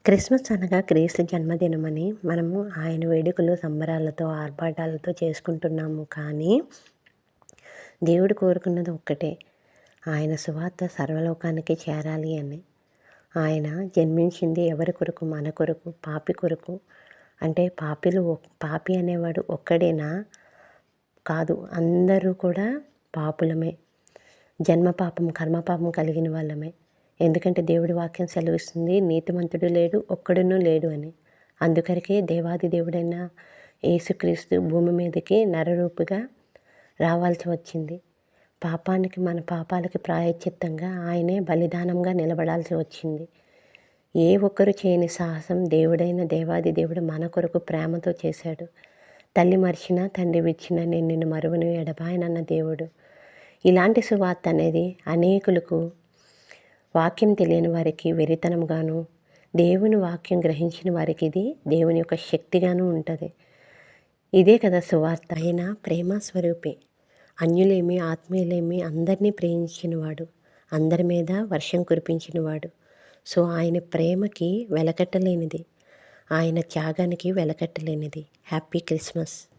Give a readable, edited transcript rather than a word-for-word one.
Christmas అనగా క్రీస్తు జన్మదినమని మనము ఆయన వేడుకలు సంబరాలతో, ఆర్భాటాలతో చేసుకుంటున్నాము. కానీ దేవుడు కోరుకున్నది ఒక్కటే. ఆయన సువార్త సర్వలోకానికి చేరాలి అని. ఆయన జన్మించింది ఎవరి కొరకు? మన కొరకు, పాపి కొరకు. అంటే పాపి అనేవాడు ఒక్కడేనా? కాదు. అందరూ కూడా పాపులమే. జన్మ పాపం, కర్మ పాపం కలిగిన వాళ్ళమే. ఎందుకంటే దేవుడి వాక్యం సెలవిస్తుంది, నీతిమంతుడు లేడు, ఒక్కడునూ లేడు అని. అందుకొరకే దేవాది దేవుడైన యేసుక్రీస్తు భూమి మీదకి నరరూపుగా రావాల్సి వచ్చింది. మన పాపాలకి ప్రాయశ్చిత్తంగా ఆయనే బలిదానంగా నిలబడాల్సి వచ్చింది. ఏ ఒక్కరు చేయని సాహసం దేవాది దేవుడు మన కొరకు ప్రేమతో చేశాడు. తల్లి మరిచినా తండ్రి విచ్చినా నేను నిన్ను మరువను ఎడబాయనన్న దేవుడు. ఇలాంటి సువార్త అనేది అనేకులకు, వాక్యం తెలియని వారికి వెరితనంగాను, దేవుని వాక్యం గ్రహించిన వారికి ఇది దేవుని యొక్క శక్తిగాను ఉంటుంది. ఇదే కదా సువార్త. ఆయన ప్రేమ స్వరూపే. అన్యులేమి ఆత్మీయులేమి అందరినీ ప్రేమించినవాడు, అందరి మీద వర్షం కురిపించినవాడు. సో ఆయన ప్రేమకి వెలకట్టలేనిది, ఆయన త్యాగానికి వెలకట్టలేనిది. Happy Christmas.